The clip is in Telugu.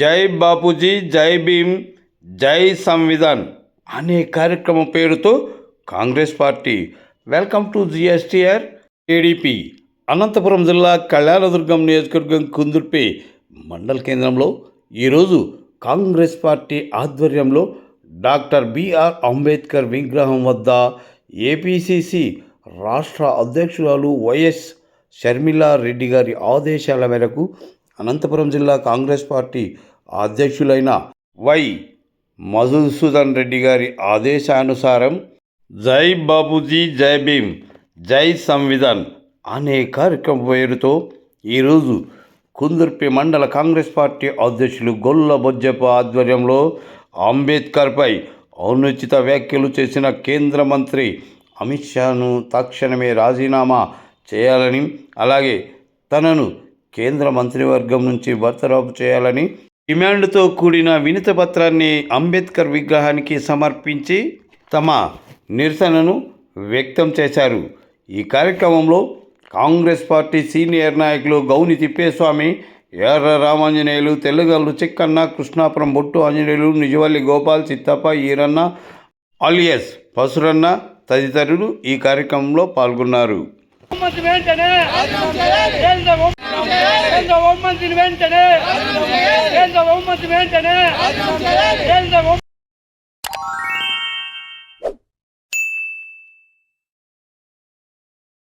జై బాపూజీ, జై భీమ్, జై సంవిధాన్ అనే కార్యక్రమం పేరుతో Congress party welcome to GSTR TDP Anantapuram జిల్లా కళ్యాణదుర్గం నియోజకవర్గం కుందుర్పి మండల కేంద్రంలో ఈరోజు కాంగ్రెస్ పార్టీ ఆధ్వర్యంలో డాక్టర్ బిఆర్ అంబేద్కర్ విగ్రహం వద్ద ఏపీసీసీ రాష్ట్ర అధ్యక్షురాలు వైఎస్ షర్మిలా రెడ్డి గారి ఆదేశాల మేరకు అనంతపురం జిల్లా కాంగ్రెస్ పార్టీ అధ్యక్షులైన వై మధుసూదన్ రెడ్డి గారి ఆదేశానుసారం జై బాపూజీ, జై భీమ్, జై సంవిధాన్ అనే కార్యక్రమం పేరుతో ఈరోజు కుందుర్పి మండల కాంగ్రెస్ పార్టీ అధ్యక్షులు గొల్ల బొజ్జప్ప ఆధ్వర్యంలో అంబేద్కర్పై అనుచిత వ్యాఖ్యలు చేసిన కేంద్ర మంత్రి అమిత్ షాను తక్షణమే రాజీనామా చేయాలని, అలాగే తనను కేంద్ర మంత్రివర్గం నుంచి బర్తరఫ్ చేయాలని డిమాండ్తో కూడిన వినతి పత్రాన్ని అంబేద్కర్ విగ్రహానికి సమర్పించి తమ నిరసనను వ్యక్తం చేశారు. ఈ కార్యక్రమంలో కాంగ్రెస్ పార్టీ సీనియర్ నాయకులు గౌని తిప్పేస్వామి, ఎర్ర రామాంజనేయులు, తెల్లగల్లు చిక్కన్న, కృష్ణాపురం బొట్టు ఆంజనేయులు, నిజవల్లి గోపాల్, చిత్తప్ప, ఈరన్న అలియస్ పసురన్న తదితరులు ఈ కార్యక్రమంలో పాల్గొన్నారు. కేంద్ర హోంమంత్రిని వెంటనే